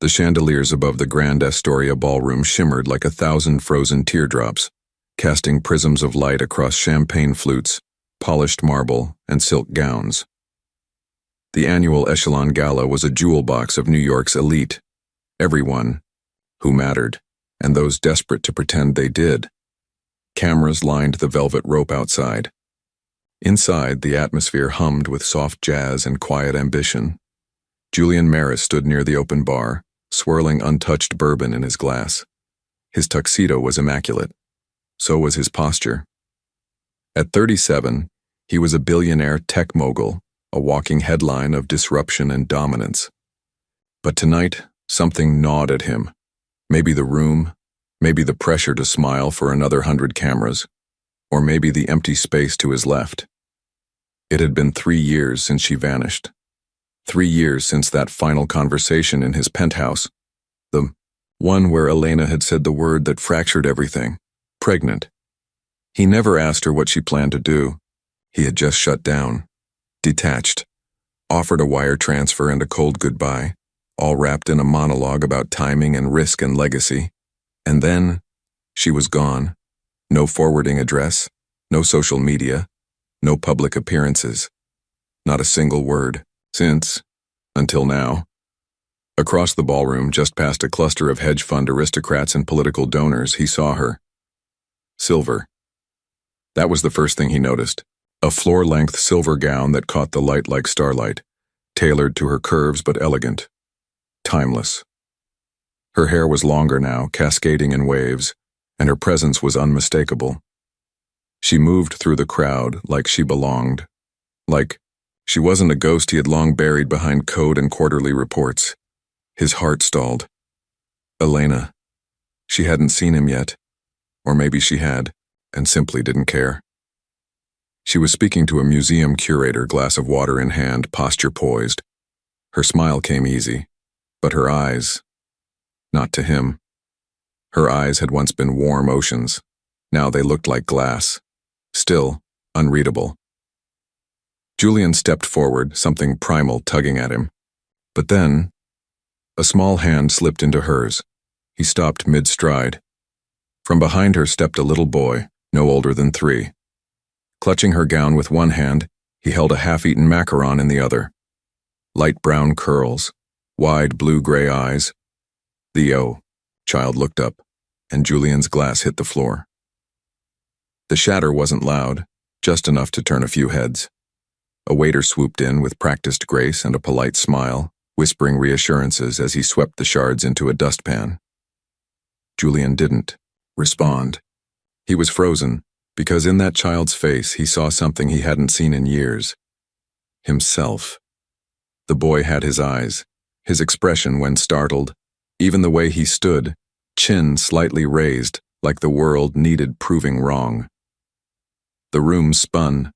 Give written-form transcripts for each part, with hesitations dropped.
The chandeliers above the Grand Astoria ballroom shimmered like 1,000 frozen teardrops, casting prisms of light across champagne flutes, polished marble, and silk gowns. The annual Echelon Gala was a jewel box of New York's elite. Everyone who mattered, and those desperate to pretend they did. Cameras lined the velvet rope outside. Inside, the atmosphere hummed with soft jazz and quiet ambition. Julian Maris stood near the open bar, swirling untouched bourbon in his glass. His tuxedo was immaculate. So was his posture. At 37, he was a billionaire tech mogul, a walking headline of disruption and dominance. But tonight, something gnawed at him. Maybe the room, maybe the pressure to smile for another 100 cameras, or maybe the empty space to his left. It had been 3 years since she vanished. 3 years since that final conversation in his penthouse. The one where Elena had said the word that fractured everything. Pregnant. He never asked her what she planned to do. He had just shut down. Detached. Offered a wire transfer and a cold goodbye, all wrapped in a monologue about timing and risk and legacy. And then, she was gone. No forwarding address, no social media, no public appearances. Not a single word, until now. Across the ballroom, just past a cluster of hedge fund aristocrats and political donors, he saw her. Silver. That was the first thing he noticed. A floor-length silver gown that caught the light like starlight, tailored to her curves but elegant. Timeless. Her hair was longer now, cascading in waves, and her presence was unmistakable. She moved through the crowd like she belonged. Like she wasn't a ghost he had long buried behind code and quarterly reports. His heart stalled. Elena. She hadn't seen him yet. Or maybe she had, and simply didn't care. She was speaking to a museum curator, glass of water in hand, posture poised. Her smile came easy, but her eyes, not to him. Her eyes had once been warm oceans. Now they looked like glass, still unreadable. Julian stepped forward, something primal tugging at him. But then, a small hand slipped into hers. He stopped mid-stride. From behind her stepped a little boy, no older than 3. Clutching her gown with one hand, he held a half-eaten macaron in the other. Light brown curls, wide blue-gray eyes. The child looked up, and Julian's glass hit the floor. The shatter wasn't loud, just enough to turn a few heads. A waiter swooped in with practiced grace and a polite smile, whispering reassurances as he swept the shards into a dustpan. Julian didn't respond. He was frozen, because in that child's face he saw something he hadn't seen in years. Himself. The boy had his eyes, his expression when startled, even the way he stood, chin slightly raised, like the world needed proving wrong. The room spun.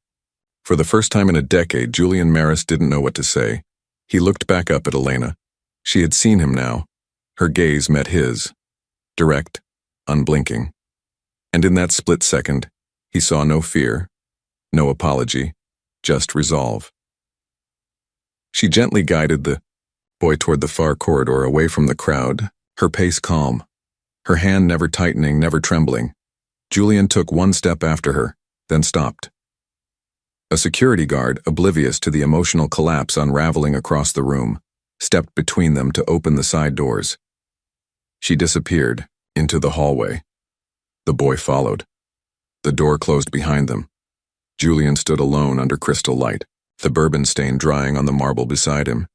For the first time in a decade, Julian Maris didn't know what to say. He looked back up at Elena. She had seen him now. Her gaze met his. Direct, unblinking. And in that split second, he saw no fear, no apology, just resolve. She gently guided the boy toward the far corridor away from the crowd, her pace calm, her hand never tightening, never trembling. Julian took one step after her, then stopped. A security guard, oblivious to the emotional collapse unraveling across the room, stepped between them to open the side doors. She disappeared into the hallway. The boy followed. The door closed behind them. Julian stood alone under crystal light, the bourbon stain drying on the marble beside him,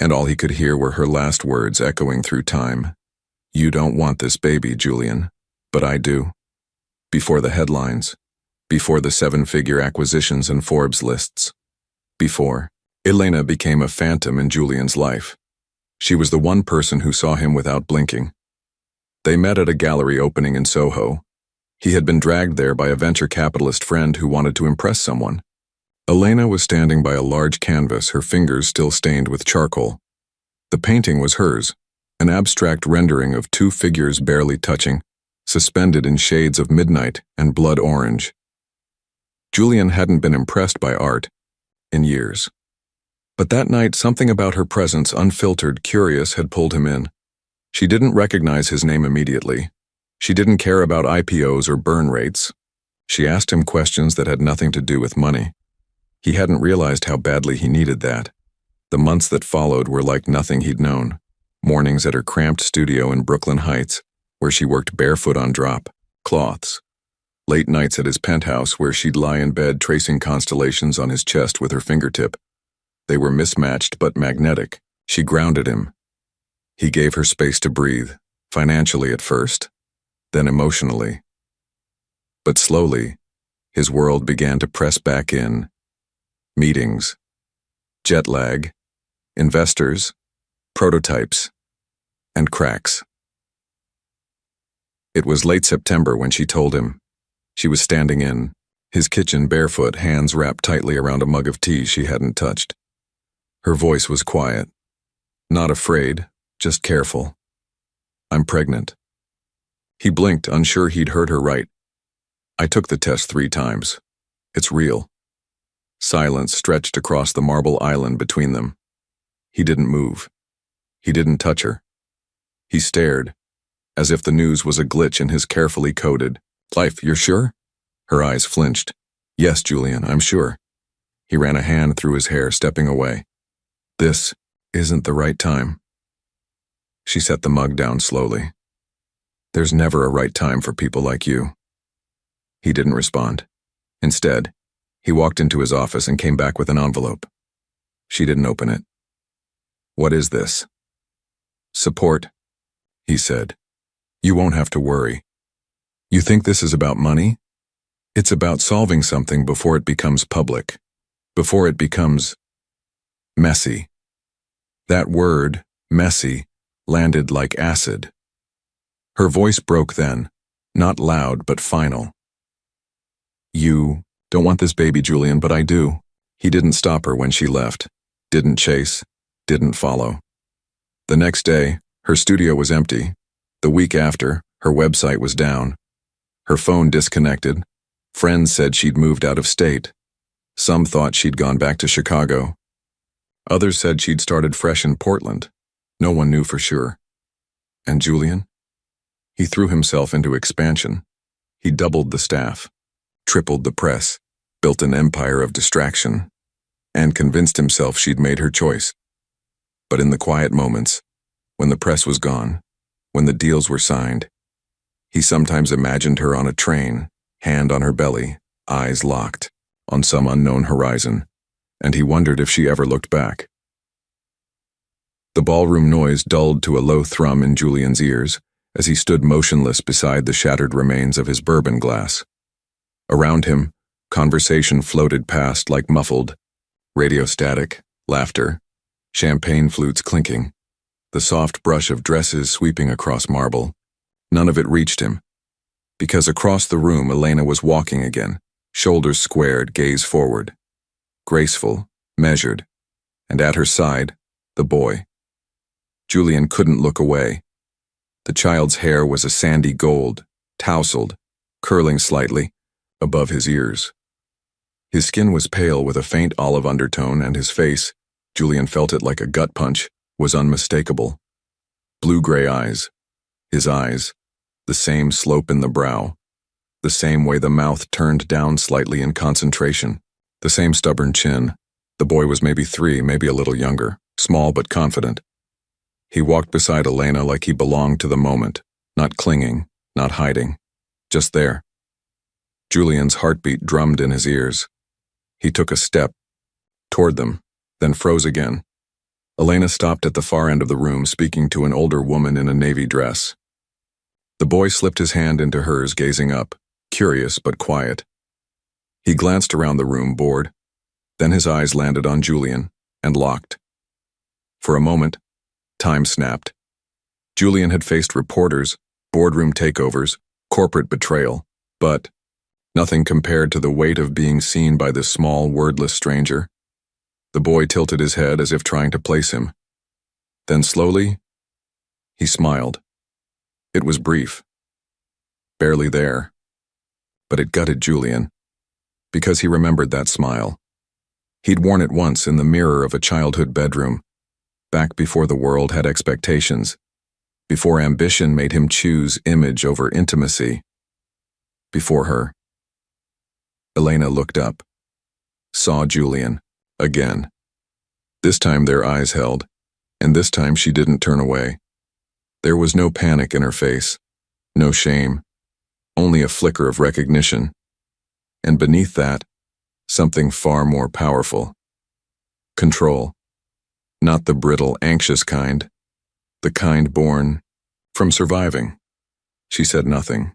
and all he could hear were her last words echoing through time. "You don't want this baby, Julian, but I do." Before the headlines, before the 7-figure acquisitions and Forbes lists, before Elena became a phantom in Julian's life. She was the one person who saw him without blinking. They met at a gallery opening in Soho. He had been dragged there by a venture capitalist friend who wanted to impress someone. Elena was standing by a large canvas, her fingers still stained with charcoal. The painting was hers, an abstract rendering of 2 figures barely touching, suspended in shades of midnight and blood orange. Julian hadn't been impressed by art in years. But that night, something about her presence, unfiltered, curious, had pulled him in. She didn't recognize his name immediately. She didn't care about IPOs or burn rates. She asked him questions that had nothing to do with money. He hadn't realized how badly he needed that. The months that followed were like nothing he'd known. Mornings at her cramped studio in Brooklyn Heights, where she worked barefoot on drop cloths. Late nights at his penthouse where she'd lie in bed tracing constellations on his chest with her fingertip. They were mismatched but magnetic. She grounded him. He gave her space to breathe, financially at first, then emotionally. But slowly, his world began to press back in. Meetings, jet lag, investors, prototypes, and cracks. It was late September when she told him. She was standing in his kitchen barefoot, hands wrapped tightly around a mug of tea she hadn't touched. Her voice was quiet. Not afraid, just careful. "I'm pregnant." He blinked, unsure he'd heard her right. "I took the test 3 times. It's real." Silence stretched across the marble island between them. He didn't move. He didn't touch her. He stared, as if the news was a glitch in his carefully coded life. "You're sure?" Her eyes flinched. "Yes, Julian, I'm sure." He ran a hand through his hair, stepping away. "This isn't the right time." She set the mug down slowly. "There's never a right time for people like you." He didn't respond. Instead, he walked into his office and came back with an envelope. She didn't open it. "What is this?" "Support," he said. "You won't have to worry. You think this is about money? It's about solving something before it becomes public, before it becomes messy." That word, messy, landed like acid. Her voice broke then, not loud but final. "You don't want this baby, Julian, but I do." He didn't stop her when she left, didn't chase, didn't follow. The next day, her studio was empty. The week after, her website was down. Her phone disconnected. Friends said she'd moved out of state. Some thought she'd gone back to Chicago. Others said she'd started fresh in Portland. No one knew for sure. And Julian? He threw himself into expansion. He doubled the staff, tripled the press, built an empire of distraction, and convinced himself she'd made her choice. But in the quiet moments, when the press was gone, when the deals were signed, he sometimes imagined her on a train, hand on her belly, eyes locked, on some unknown horizon, and he wondered if she ever looked back. The ballroom noise dulled to a low thrum in Julian's ears as he stood motionless beside the shattered remains of his bourbon glass. Around him, conversation floated past like muffled, radio static, laughter, champagne flutes clinking, the soft brush of dresses sweeping across marble. None of it reached him, because across the room Elena was walking again, shoulders squared, gaze forward. Graceful, measured, and at her side, the boy. Julian couldn't look away. The child's hair was a sandy gold, tousled, curling slightly, above his ears. His skin was pale with a faint olive undertone, and his face, Julian felt it like a gut punch, was unmistakable. Blue-gray eyes. His eyes, the same slope in the brow, the same way the mouth turned down slightly in concentration, the same stubborn chin. The boy was maybe 3, maybe a little younger, small but confident. He walked beside Elena like he belonged to the moment, not clinging, not hiding, just there. Julian's heartbeat drummed in his ears. He took a step toward them, then froze again. Elena stopped at the far end of the room, speaking to an older woman in a navy dress. The boy slipped his hand into hers, gazing up, curious but quiet. He glanced around the room, bored. Then his eyes landed on Julian, and locked. For a moment, time snapped. Julian had faced reporters, boardroom takeovers, corporate betrayal, but nothing compared to the weight of being seen by this small, wordless stranger. The boy tilted his head as if trying to place him. Then slowly, he smiled. It was brief. Barely there. But it gutted Julian, because he remembered that smile. He'd worn it once in the mirror of a childhood bedroom, back before the world had expectations, before ambition made him choose image over intimacy. Before her. Elena looked up, saw Julian, again. This time their eyes held, and this time she didn't turn away. There was no panic in her face, no shame, only a flicker of recognition. And beneath that, something far more powerful. Control. Not the brittle, anxious kind, the kind born from surviving. She said nothing.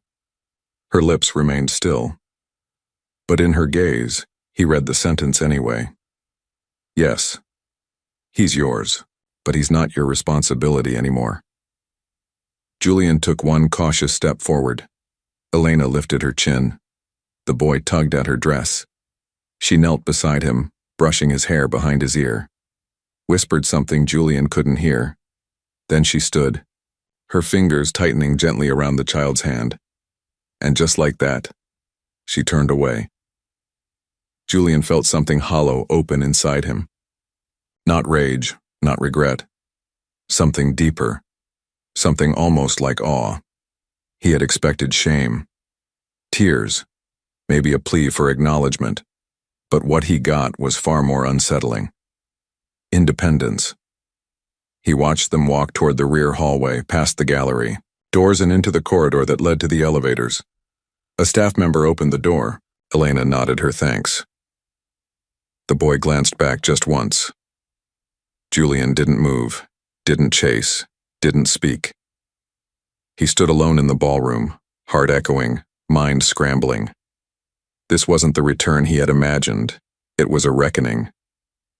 Her lips remained still. But in her gaze, he read the sentence anyway. Yes, he's yours, but he's not your responsibility anymore. Julian took one cautious step forward. Elena lifted her chin. The boy tugged at her dress. She knelt beside him, brushing his hair behind his ear. Whispered something Julian couldn't hear. Then she stood, her fingers tightening gently around the child's hand. And just like that, she turned away. Julian felt something hollow open inside him. Not rage, not regret. Something deeper. Something almost like awe. He had expected shame. Tears. Maybe a plea for acknowledgement. But what he got was far more unsettling. Independence. He watched them walk toward the rear hallway, past the gallery, doors and into the corridor that led to the elevators. A staff member opened the door. Elena nodded her thanks. The boy glanced back just once. Julian didn't move, didn't chase, didn't speak. He stood alone in the ballroom, heart echoing, mind scrambling. This wasn't the return he had imagined. It was a reckoning.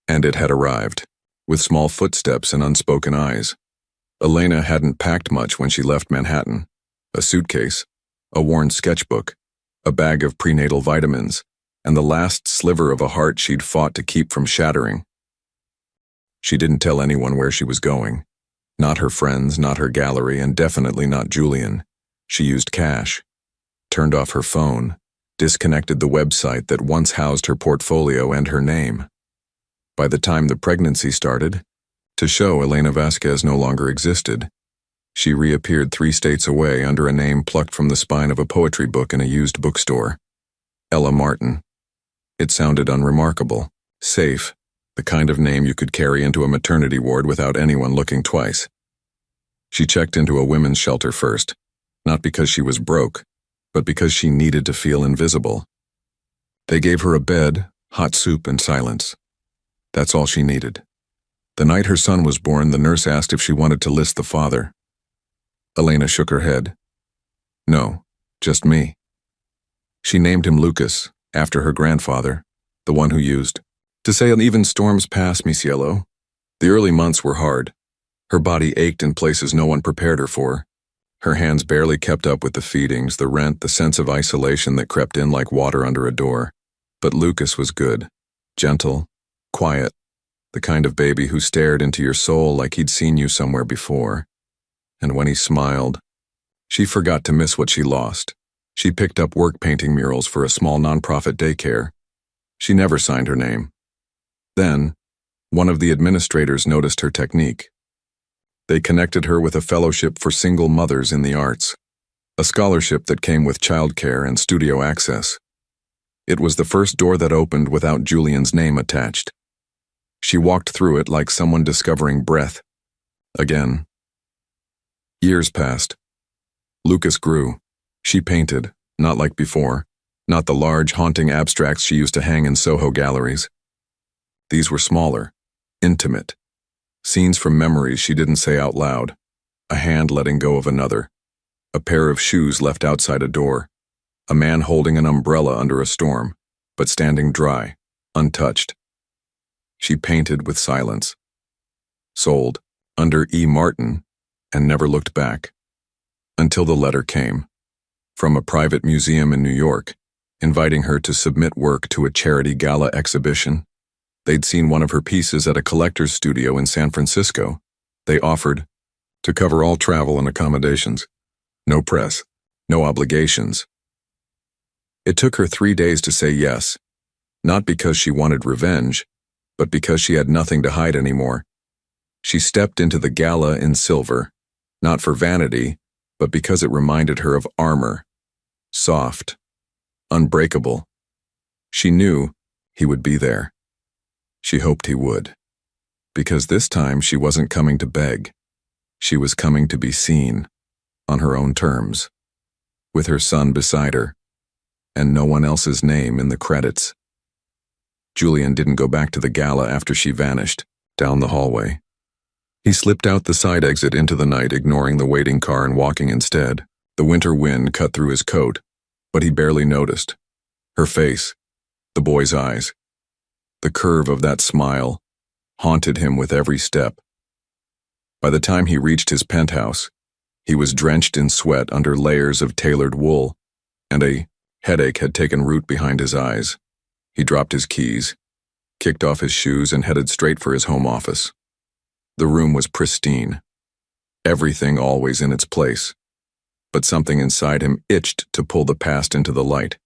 And it had arrived, with small footsteps and unspoken eyes. Elena hadn't packed much when she left Manhattan. A suitcase, a worn sketchbook, a bag of prenatal vitamins, and the last sliver of a heart she'd fought to keep from shattering. She didn't tell anyone where she was going. Not her friends, not her gallery, and definitely not Julian. She used cash, turned off her phone, disconnected the website that once housed her portfolio and her name. By the time the pregnancy started, to show Elena Vasquez no longer existed, she reappeared 3 states away under a name plucked from the spine of a poetry book in a used bookstore. Ella Martin. It sounded unremarkable, safe, the kind of name you could carry into a maternity ward without anyone looking twice. She checked into a women's shelter first, not because she was broke, but because she needed to feel invisible. They gave her a bed, hot soup, and silence. That's all she needed. The night her son was born, the nurse asked if she wanted to list the father. Elena shook her head. No, just me. She named him Lucas, after her grandfather, the one who used to say even storms pass, mi cielo. The early months were hard. Her body ached in places no one prepared her for. Her hands barely kept up with the feedings, the rent, the sense of isolation that crept in like water under a door. But Lucas was good, gentle, quiet, the kind of baby who stared into your soul like he'd seen you somewhere before. And when he smiled, she forgot to miss what she lost. She picked up work painting murals for a small nonprofit daycare. She never signed her name. Then, one of the administrators noticed her technique. They connected her with a fellowship for single mothers in the arts, a scholarship that came with childcare and studio access. It was the first door that opened without Julian's name attached. She walked through it like someone discovering breath. Again. Years passed. Lucas grew. She painted, not like before, not the large, haunting abstracts she used to hang in Soho galleries. These were smaller, intimate. Scenes from memories she didn't say out loud. A hand letting go of another. A pair of shoes left outside a door. A man holding an umbrella under a storm, but standing dry, untouched. She painted with silence. Sold, under E. Martin, and never looked back. Until the letter came. From a private museum in New York, inviting her to submit work to a charity gala exhibition. They'd seen one of her pieces at a collector's studio in San Francisco. They offered to cover all travel and accommodations. No press, no obligations. It took her 3 days to say yes, not because she wanted revenge, but because she had nothing to hide anymore. She stepped into the gala in silver, Not for vanity, but because it reminded her of armor. Soft. Unbreakable. She knew he would be there. She hoped he would. Because this time she wasn't coming to beg. She was coming to be seen, on her own terms, with her son beside her, and no one else's name in the credits. Julian didn't go back to the gala after she vanished, down the hallway. He slipped out the side exit into the night, ignoring the waiting car and walking instead. The winter wind cut through his coat, but he barely noticed. Her face, the boy's eyes, the curve of that smile, haunted him with every step. By the time he reached his penthouse, he was drenched in sweat under layers of tailored wool, and a headache had taken root behind his eyes. He dropped his keys, kicked off his shoes, and headed straight for his home office. The room was pristine, everything always in its place, but something inside him itched to pull the past into the light.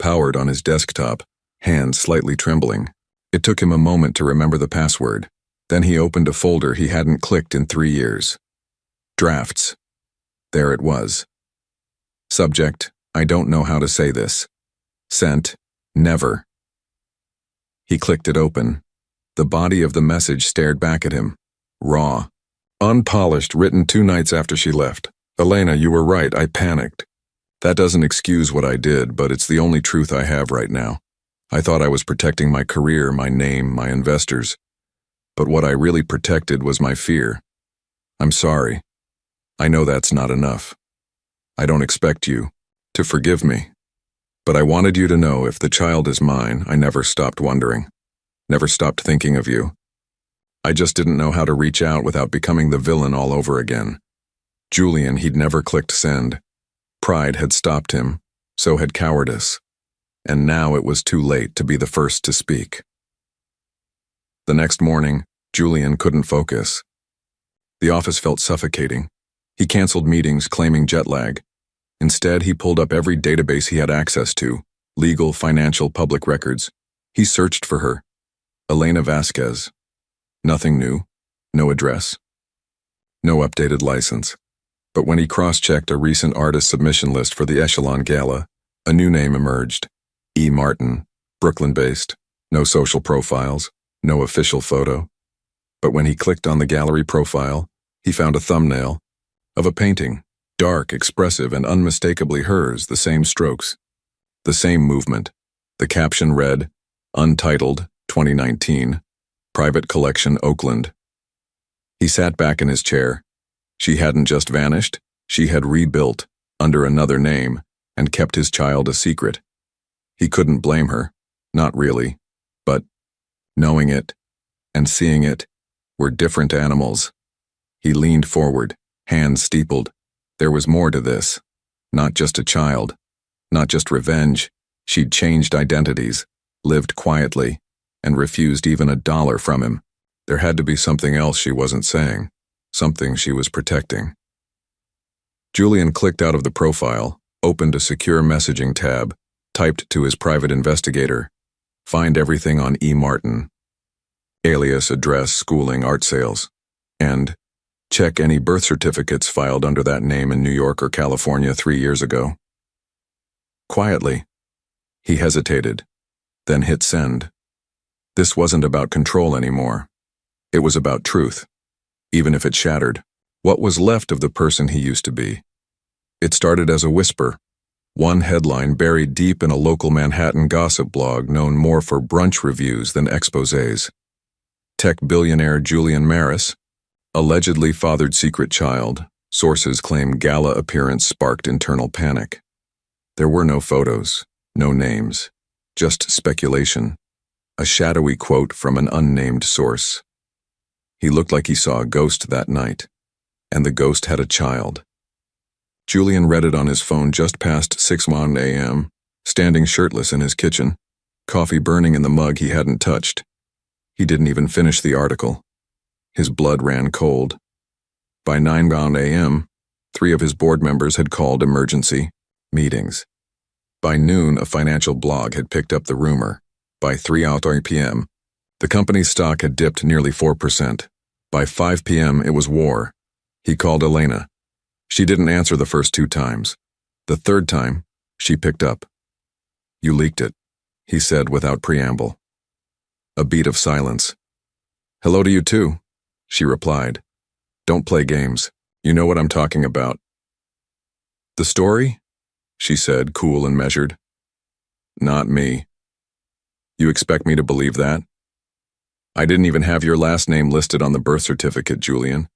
Powered on his desktop, hands slightly trembling, it took him a moment to remember the password. Then he opened a folder he hadn't clicked in 3 years. Drafts. There it was. Subject, I don't know how to say this. Sent, never. He clicked it open. The body of the message stared back at him. Raw. Unpolished, written 2 nights after she left. Elena, you were right, I panicked. That doesn't excuse what I did, but it's the only truth I have right now. I thought I was protecting my career, my name, my investors. But what I really protected was my fear. I'm sorry. I know that's not enough. I don't expect you to forgive me. But I wanted you to know if the child is mine, I never stopped wondering. Never stopped thinking of you. I just didn't know how to reach out without becoming the villain all over again. Julian, he'd never clicked send. Pride had stopped him, so had cowardice. And now it was too late to be the first to speak. The next morning, Julian couldn't focus. The office felt suffocating. He canceled meetings, claiming jet lag. Instead, he pulled up every database he had access to, legal, financial, public records. He searched for her. Elena Vasquez. Nothing new. No address. No updated license. But when he cross-checked a recent artist submission list for the Echelon Gala, a new name emerged. E. Martin, Brooklyn-based. No social profiles. No official photo. But when he clicked on the gallery profile, he found a thumbnail of a painting, dark, expressive, and unmistakably hers, the same strokes, the same movement. The caption read, Untitled, 2019, Private Collection, Oakland. He sat back in his chair. She hadn't just vanished, she had rebuilt, under another name, and kept his child a secret. He couldn't blame her, not really, but knowing it and seeing it were different animals. He leaned forward, hands steepled. There was more to this. Not just a child. Not just revenge. She'd changed identities, lived quietly, and refused even $1 from him. There had to be something else she wasn't saying. Something she was protecting. Julian clicked out of the profile, opened a secure messaging tab, typed to his private investigator, find everything on E. Martin. Alias, address, schooling, art sales. And check any birth certificates filed under that name in New York or California 3 years ago. Quietly, he hesitated, then hit send. This wasn't about control anymore. It was about truth, even if it shattered what was left of the person he used to be. It started as a whisper, one headline buried deep in a local Manhattan gossip blog known more for brunch reviews than exposés. Tech billionaire Julian Maris allegedly fathered secret child. Sources claim gala appearance sparked internal panic. There were no photos, no names, just speculation. A shadowy quote from an unnamed source. He looked like he saw a ghost that night, and the ghost had a child. Julian read it on his phone just past 6:01 a.m., standing shirtless in his kitchen, coffee burning in the mug he hadn't touched. He didn't even finish the article. His blood ran cold. By 9:00 a.m., 3 of his board members had called emergency meetings. By noon, a financial blog had picked up the rumor. By 3:00 p.m., the company's stock had dipped nearly 4%. By 5 p.m., it was war. He called Elena. She didn't answer the first 2 times. The third time, she picked up. "You leaked it," he said without preamble. A beat of silence. "Hello to you too," she replied. "Don't play games. You know what I'm talking about." "The story?" she said, cool and measured. "Not me. You expect me to believe that? I didn't even have your last name listed on the birth certificate, Julian.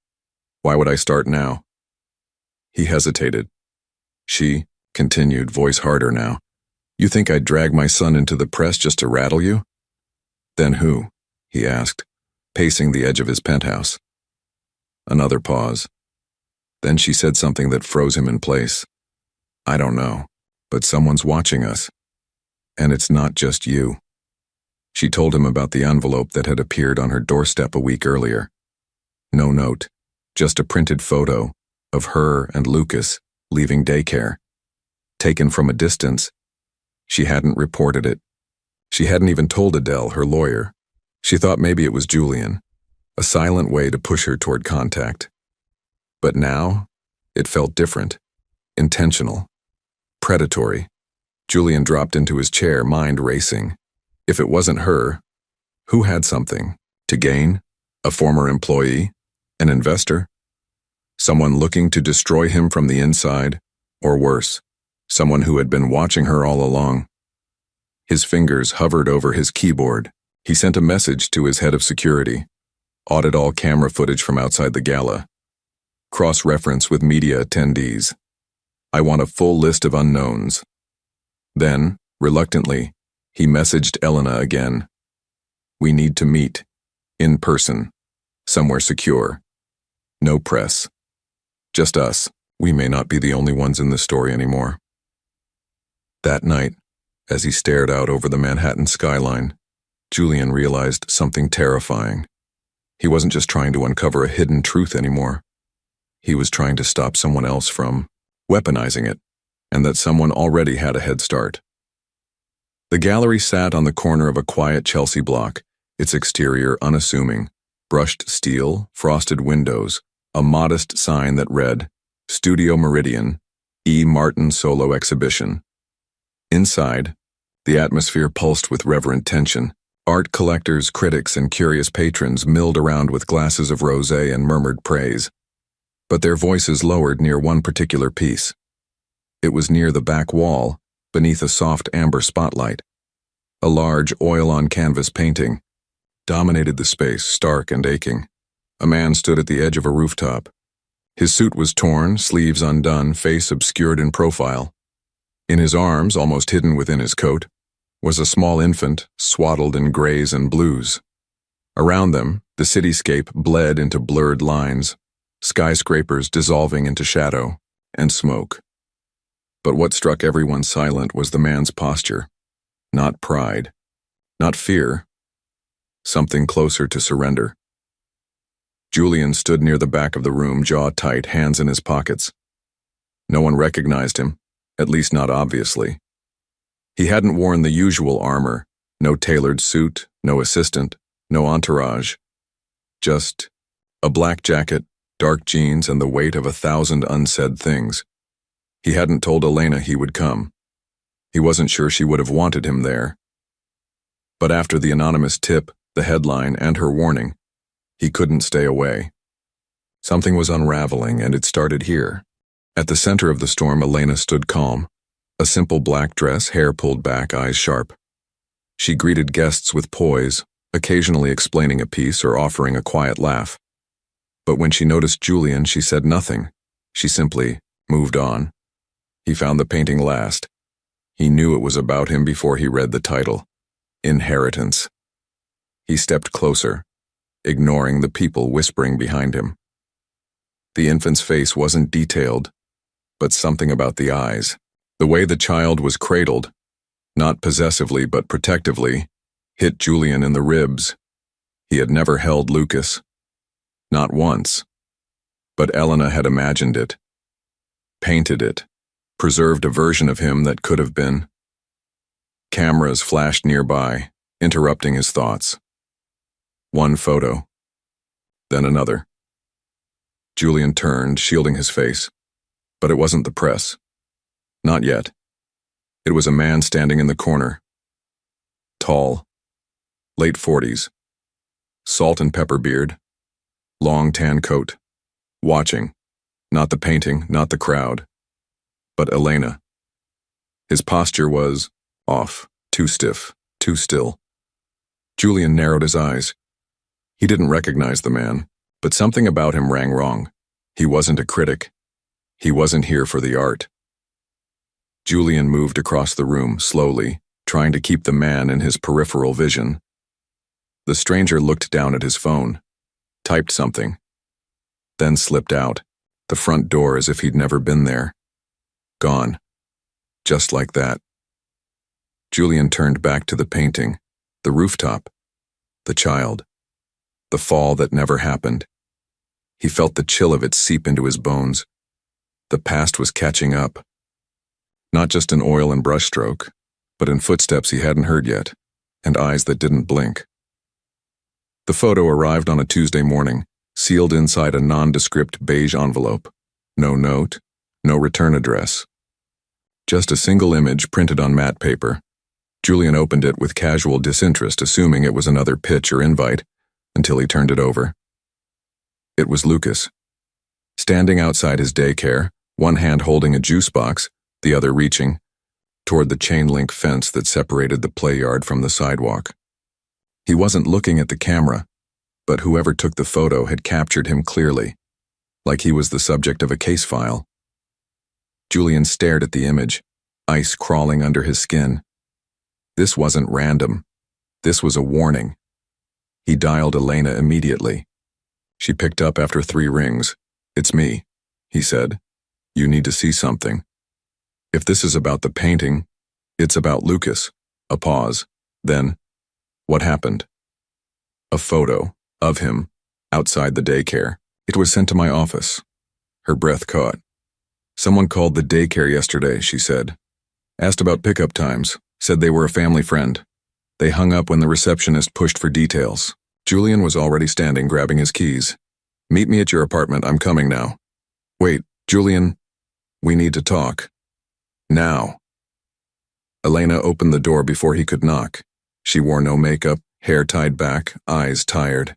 Why would I start now?" He hesitated. She continued, voice harder now. "You think I'd drag my son into the press just to rattle you?" "Then who?" he asked, pacing the edge of his penthouse. Another pause. Then she said something that froze him in place. "I don't know, but someone's watching us. And it's not just you." She told him about the envelope that had appeared on her doorstep a week earlier. No note, just a printed photo of her and Lucas leaving daycare. Taken from a distance, she hadn't reported it. She hadn't even told Adele, her lawyer. She thought maybe it was Julian, a silent way to push her toward contact. But now, it felt different, intentional, predatory. Julian dropped into his chair, mind racing. If it wasn't her, who had something to gain? A former employee? An investor? Someone looking to destroy him from the inside? Or worse, someone who had been watching her all along? His fingers hovered over his keyboard. He sent a message to his head of security. Audit all camera footage from outside the gala. Cross-reference with media attendees. I want a full list of unknowns. Then, reluctantly, he messaged Elena again. We need to meet. In person. Somewhere secure. No press. Just us. We may not be the only ones in this story anymore. That night, as he stared out over the Manhattan skyline, Julian realized something terrifying. He wasn't just trying to uncover a hidden truth anymore. He was trying to stop someone else from weaponizing it, and that someone already had a head start. The gallery sat on the corner of a quiet Chelsea block, its exterior unassuming, brushed steel, frosted windows, a modest sign that read, Studio Meridian, E. Martin Solo Exhibition. Inside, the atmosphere pulsed with reverent tension. Art collectors, critics, and curious patrons milled around with glasses of rosé and murmured praise. But their voices lowered near one particular piece. It was near the back wall, beneath a soft amber spotlight. A large oil-on-canvas painting dominated the space, stark and aching. A man stood at the edge of a rooftop. His suit was torn, sleeves undone, face obscured in profile. In his arms, almost hidden within his coat, was a small infant, swaddled in grays and blues. Around them, the cityscape bled into blurred lines, skyscrapers dissolving into shadow and smoke. But what struck everyone silent was the man's posture. Not pride, not fear, something closer to surrender. Julian stood near the back of the room, jaw tight, hands in his pockets. No one recognized him, at least not obviously. He hadn't worn the usual armor, no tailored suit, no assistant, no entourage. Just a black jacket, dark jeans, and the weight of 1,000 unsaid things. He hadn't told Elena he would come. He wasn't sure she would have wanted him there. But after the anonymous tip, the headline, and her warning, he couldn't stay away. Something was unraveling, and it started here. At the center of the storm, Elena stood calm. A simple black dress, hair pulled back, eyes sharp. She greeted guests with poise, occasionally explaining a piece or offering a quiet laugh. But when she noticed Julian, she said nothing. She simply moved on. He found the painting last. He knew it was about him before he read the title, Inheritance. He stepped closer, ignoring the people whispering behind him. The infant's face wasn't detailed, but something about the eyes. The way the child was cradled, not possessively but protectively, hit Julian in the ribs. He had never held Lucas. Not once. But Elena had imagined it, painted it, preserved a version of him that could have been. Cameras flashed nearby, interrupting his thoughts. One photo, then another. Julian turned, shielding his face. But it wasn't the press. Not yet. It was a man standing in the corner. Tall. Late 40s. Salt and pepper beard. Long tan coat. Watching. Not the painting, not the crowd. But Elena. His posture was off, too stiff, too still. Julian narrowed his eyes. He didn't recognize the man, but something about him rang wrong. He wasn't a critic. He wasn't here for the art. Julian moved across the room, slowly, trying to keep the man in his peripheral vision. The stranger looked down at his phone, typed something, then slipped out, the front door as if he'd never been there. Gone. Just like that. Julian turned back to the painting, the rooftop, the child, the fall that never happened. He felt the chill of it seep into his bones. The past was catching up. Not just in oil and brushstroke, but in footsteps he hadn't heard yet, and eyes that didn't blink. The photo arrived on a Tuesday morning, sealed inside a nondescript beige envelope. No note, no return address. Just a single image printed on matte paper. Julian opened it with casual disinterest, assuming it was another pitch or invite, until he turned it over. It was Lucas. Standing outside his daycare, one hand holding a juice box, the other reaching toward the chain-link fence that separated the play yard from the sidewalk. He wasn't looking at the camera, but whoever took the photo had captured him clearly, like he was the subject of a case file. Julian stared at the image, ice crawling under his skin. This wasn't random. This was a warning. He dialed Elena immediately. She picked up after 3 rings. "It's me," he said. "You need to see something. If this is about the painting, it's about Lucas." A pause. Then, what happened? A photo of him outside the daycare. It was sent to my office. Her breath caught. "Someone called the daycare yesterday," she said. "Asked about pickup times. Said they were a family friend. They hung up when the receptionist pushed for details." Julian was already standing, grabbing his keys. "Meet me at your apartment. I'm coming now." "Wait, Julian. We need to talk. Now." Elena opened the door before he could knock. She wore no makeup, hair tied back, eyes tired.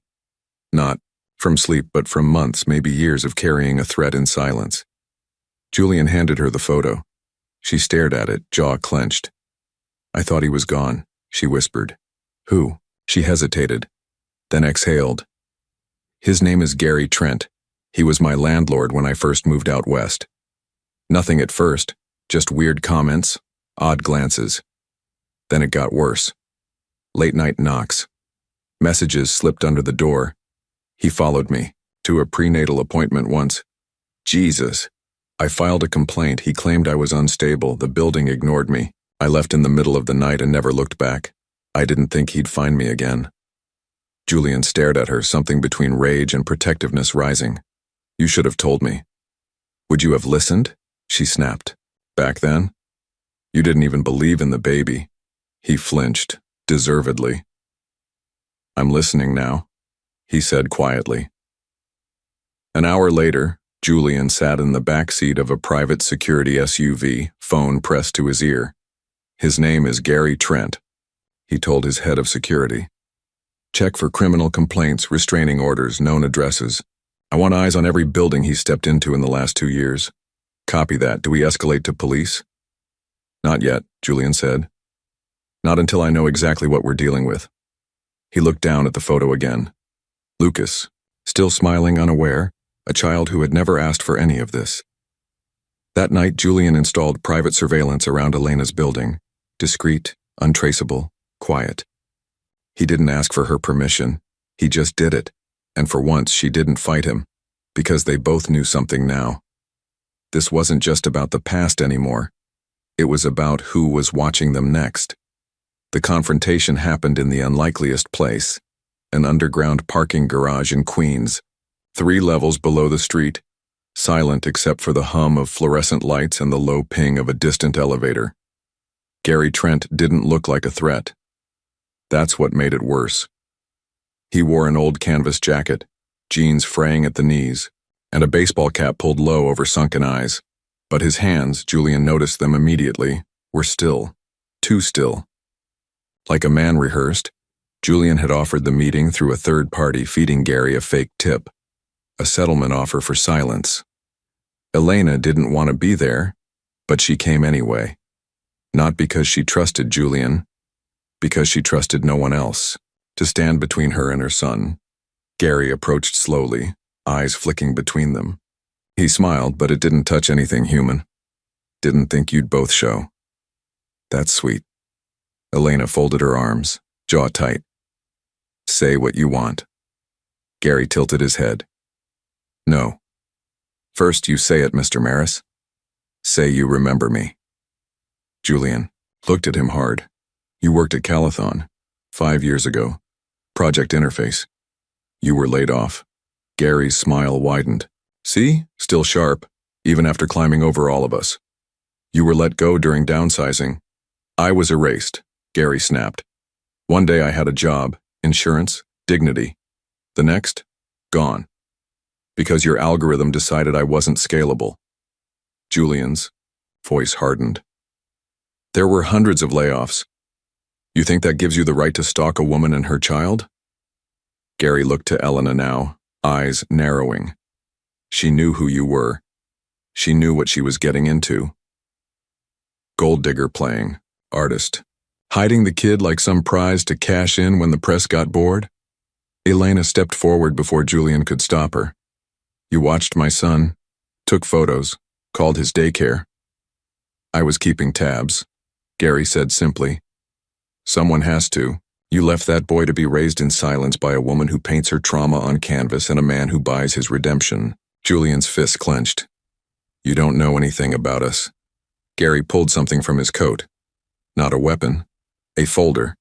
Not from sleep, but from months, maybe years of carrying a threat in silence. Julian handed her the photo. She stared at it, jaw clenched. "I thought he was gone," she whispered. "Who?" She hesitated, then exhaled. "His name is Gary Trent. He was my landlord when I first moved out west." Nothing at first, just weird comments, odd glances. Then it got worse. Late-night knocks. Messages slipped under the door. "He followed me to a prenatal appointment once. Jesus. I filed a complaint. He claimed I was unstable. The building ignored me. I left in the middle of the night and never looked back. I didn't think he'd find me again." Julian stared at her, something between rage and protectiveness rising. "You should have told me." "Would you have listened?" she snapped. "Back then? You didn't even believe in the baby." He flinched, deservedly. "I'm listening now," he said quietly. An hour later, Julian sat in the back seat of a private security SUV, phone pressed to his ear. "His name is Gary Trent," he told his head of security. "Check for criminal complaints, restraining orders, known addresses. I want eyes on every building he stepped into in the last 2 years. Copy that. Do we escalate to police?" "Not yet," Julian said. "Not until I know exactly what we're dealing with." He looked down at the photo again. Lucas, still smiling, unaware, a child who had never asked for any of this. That night, Julian installed private surveillance around Elena's building. Discreet, untraceable, quiet. He didn't ask for her permission. He just did it. And for once, she didn't fight him, because they both knew something now. This wasn't just about the past anymore. It was about who was watching them next. The confrontation happened in the unlikeliest place, an underground parking garage in Queens, 3 levels below the street, silent except for the hum of fluorescent lights and the low ping of a distant elevator. Gary Trent didn't look like a threat. That's what made it worse. He wore an old canvas jacket, jeans fraying at the knees, and a baseball cap pulled low over sunken eyes. But his hands, Julian noticed them immediately, were still. Too still. Like a man rehearsed, Julian had offered the meeting through a third party, feeding Gary a fake tip. A settlement offer for silence. Elena didn't want to be there, but she came anyway. Not because she trusted Julian, because she trusted no one else to stand between her and her son. Gary approached slowly, eyes flicking between them. He smiled, but it didn't touch anything human. Didn't think you'd both show. That's sweet. Elena folded her arms, jaw tight. Say what you want. Gary tilted his head. No. First you say it, Mr. Maris. Say you remember me. Julian looked at him hard. You worked at Calathon 5 years ago. Project Interface. You were laid off. Gary's smile widened. See? Still sharp, even after climbing over all of us. You were let go during downsizing. I was erased, Gary snapped. One day I had a job, insurance, dignity. The next? Gone. Because your algorithm decided I wasn't scalable. Julian's voice hardened. There were hundreds of layoffs. You think that gives you the right to stalk a woman and her child? Gary looked to Elena now, eyes narrowing. She knew who you were. She knew what she was getting into. Gold digger playing, artist. Hiding the kid like some prize to cash in when the press got bored? Elena stepped forward before Julian could stop her. You watched my son, took photos, called his daycare. I was keeping tabs, Gary said simply. Someone has to. You left that boy to be raised in silence by a woman who paints her trauma on canvas and a man who buys his redemption. Julian's fist clenched. You don't know anything about us. Gary pulled something from his coat. Not a weapon. A folder.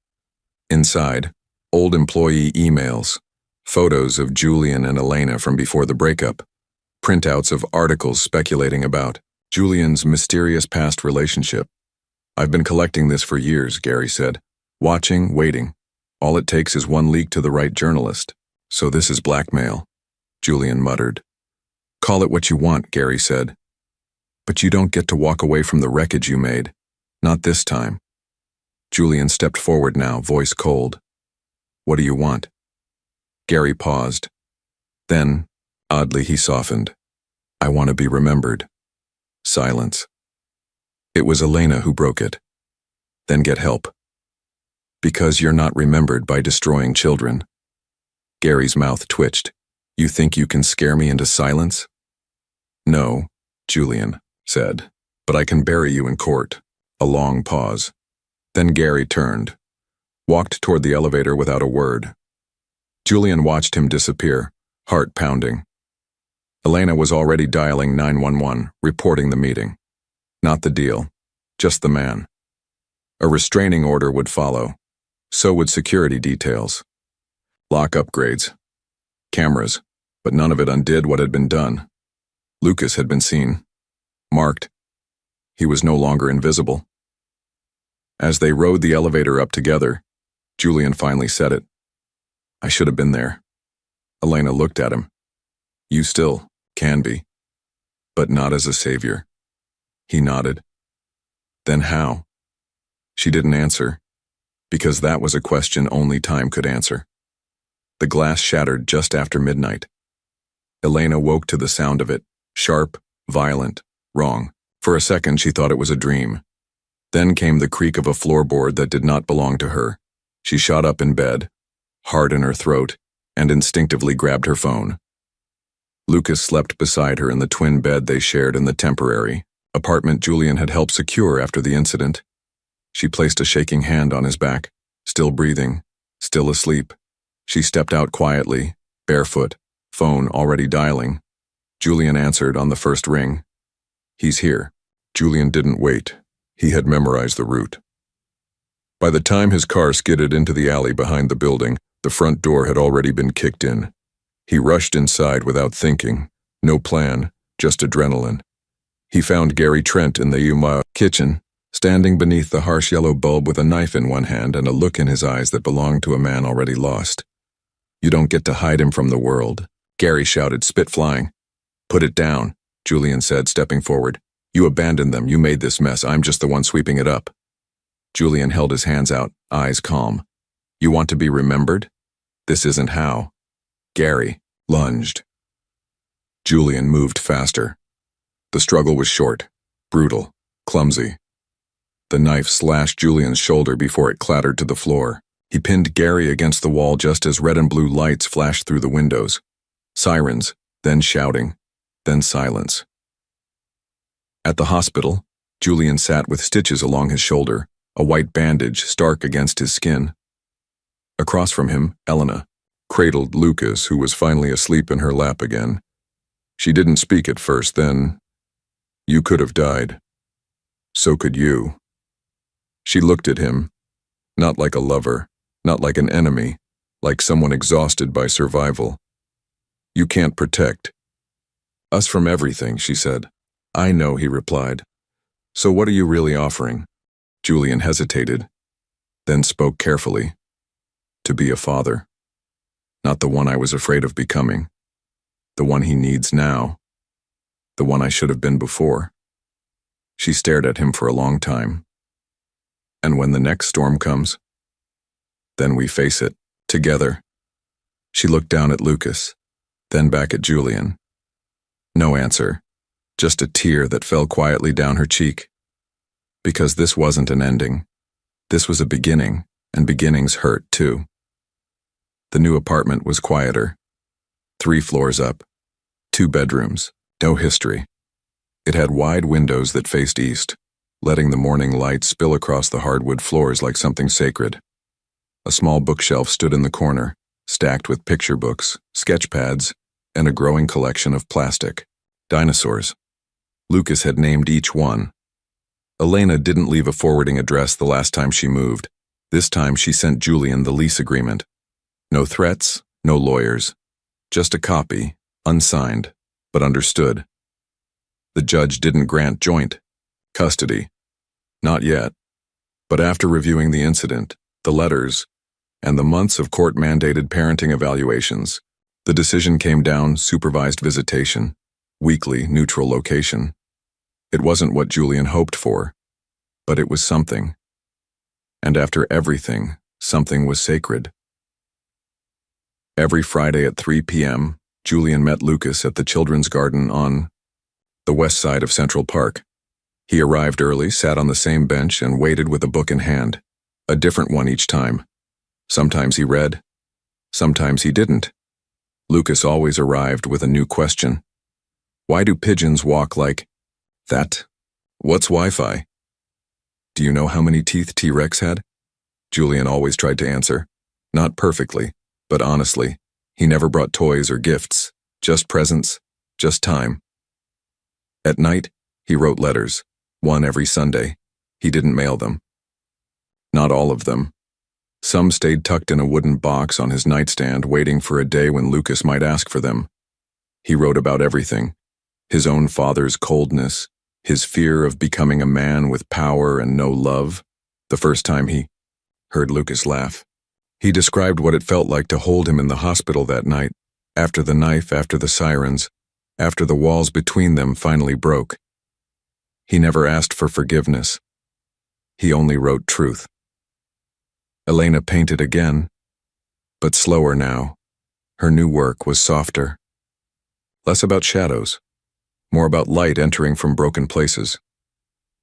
Inside, old employee emails. Photos of Julian and Elena from before the breakup. Printouts of articles speculating about Julian's mysterious past relationship. I've been collecting this for years, Gary said. Watching, waiting. All it takes is one leak to the right journalist. So this is blackmail, Julian muttered. Call it what you want, Gary said. But you don't get to walk away from the wreckage you made. Not this time. Julian stepped forward now, voice cold. What do you want? Gary paused. Then, oddly, he softened. I want to be remembered. Silence. It was Elena who broke it. Then get help. Because you're not remembered by destroying children. Gary's mouth twitched. You think you can scare me into silence? No, Julian said, but I can bury you in court. A long pause. Then Gary turned, walked toward the elevator without a word. Julian watched him disappear, heart pounding. Elena was already dialing 911, reporting the meeting. Not the deal, just the man. A restraining order would follow. So would security details. Lock upgrades. Cameras, but none of it undid what had been done. Lucas had been seen. Marked. He was no longer invisible. As they rode the elevator up together, Julian finally said it. I should have been there. Elena looked at him. You still can be, but not as a savior. He nodded. Then how? She didn't answer, because that was a question only time could answer. The glass shattered just after midnight. Elena woke to the sound of it, sharp, violent, wrong. For a second she thought it was a dream. Then came the creak of a floorboard that did not belong to her. She shot up in bed, heart in her throat, and instinctively grabbed her phone. Lucas slept beside her in the twin bed they shared in the temporary apartment Julian had helped secure after the incident. She placed a shaking hand on his back, still breathing, still asleep. She stepped out quietly, barefoot, phone already dialing. Julian answered on the first ring. He's here. Julian didn't wait. He had memorized the route. By the time his car skidded into the alley behind the building, the front door had already been kicked in. He rushed inside without thinking. No plan, just adrenaline. He found Gary Trent in the Yuma kitchen, standing beneath the harsh yellow bulb with a knife in one hand and a look in his eyes that belonged to a man already lost. You don't get to hide him from the world, Gary shouted, spit flying. Put it down, Julian said, stepping forward. You abandoned them. You made this mess. I'm just the one sweeping it up. Julian held his hands out, eyes calm. You want to be remembered? This isn't how. Gary lunged. Julian moved faster. The struggle was short, brutal, clumsy. The knife slashed Julian's shoulder before it clattered to the floor. He pinned Gary against the wall just as red and blue lights flashed through the windows. Sirens, then shouting, then silence. At the hospital, Julian sat with stitches along his shoulder, a white bandage stark against his skin. Across from him, Elena cradled Lucas, who was finally asleep in her lap again. She didn't speak at first, then, "You could have died. So could you." She looked at him, not like a lover, not like an enemy, like someone exhausted by survival. "You can't protect us from everything," she said. "I know," he replied. "So what are you really offering?" Julian hesitated, then spoke carefully. "To be a father. Not the one I was afraid of becoming. The one he needs now. The one I should have been before." She stared at him for a long time. "And when the next storm comes, then we face it, together." She looked down at Lucas, then back at Julian. No answer, just a tear that fell quietly down her cheek. Because this wasn't an ending. This was a beginning, and beginnings hurt too. The new apartment was quieter. 3 floors up, 2 bedrooms, no history. It had wide windows that faced east, letting the morning light spill across the hardwood floors like something sacred. A small bookshelf stood in the corner, stacked with picture books, sketch pads, and a growing collection of plastic dinosaurs. Lucas had named each one. Elena didn't leave a forwarding address the last time she moved. This time she sent Julian the lease agreement. No threats, no lawyers. Just a copy, unsigned, but understood. The judge didn't grant joint custody. Not yet. But after reviewing the incident, the letters, and the months of court-mandated parenting evaluations, the decision came down: supervised visitation, weekly, neutral location. It wasn't what Julian hoped for, but it was something. And after everything, something was sacred. Every Friday at 3 p.m., Julian met Lucas at the children's garden on the west side of Central Park. He arrived early, sat on the same bench, and waited with a book in hand, a different one each time. Sometimes he read, sometimes he didn't. Lucas always arrived with a new question. Why do pigeons walk like that? What's Wi-Fi? Do you know how many teeth T-Rex had? Julian always tried to answer. Not perfectly, but honestly. He never brought toys or gifts, just presents, just time. At night, he wrote letters, one every Sunday. He didn't mail them. Not all of them. Some stayed tucked in a wooden box on his nightstand, waiting for a day when Lucas might ask for them. He wrote about everything: his own father's coldness, his fear of becoming a man with power and no love. The first time he heard Lucas laugh, he described what it felt like to hold him in the hospital that night, after the knife, after the sirens, after the walls between them finally broke. He never asked for forgiveness. He only wrote truth. Elena painted again, but slower now. Her new work was softer. Less about shadows, more about light entering from broken places.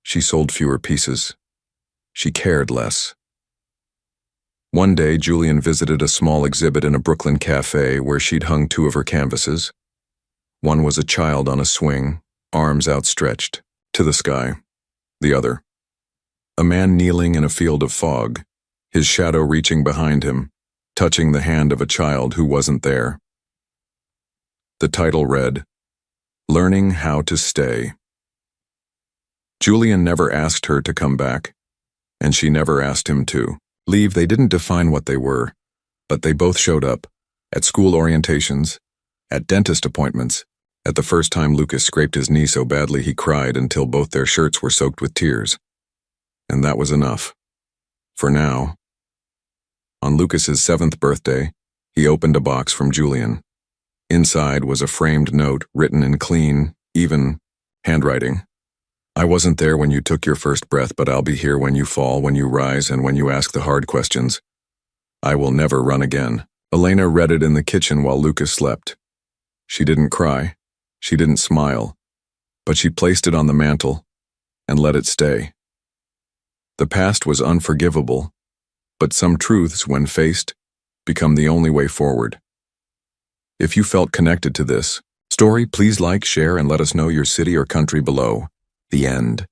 She sold fewer pieces. She cared less. One day, Julian visited a small exhibit in a Brooklyn cafe where she'd hung 2 of her canvases. One was a child on a swing, arms outstretched, to the sky. The other, a man kneeling in a field of fog, his shadow reaching behind him, touching the hand of a child who wasn't there. The title read, Learning How to Stay. Julian never asked her to come back, and she never asked him to leave. They didn't define what they were, but they both showed up, at school orientations, at dentist appointments, at the first time Lucas scraped his knee so badly he cried until both their shirts were soaked with tears. And that was enough. For now. On Lucas's 7th birthday, he opened a box from Julian. Inside was a framed note written in clean, even handwriting. I wasn't there when you took your first breath, but I'll be here when you fall, when you rise, and when you ask the hard questions. I will never run again. Elena read it in the kitchen while Lucas slept. She didn't cry. She didn't smile. But she placed it on the mantel and let it stay. The past was unforgivable, but some truths, when faced, become the only way forward. If you felt connected to this story, please like, share, and let us know your city or country below. The end.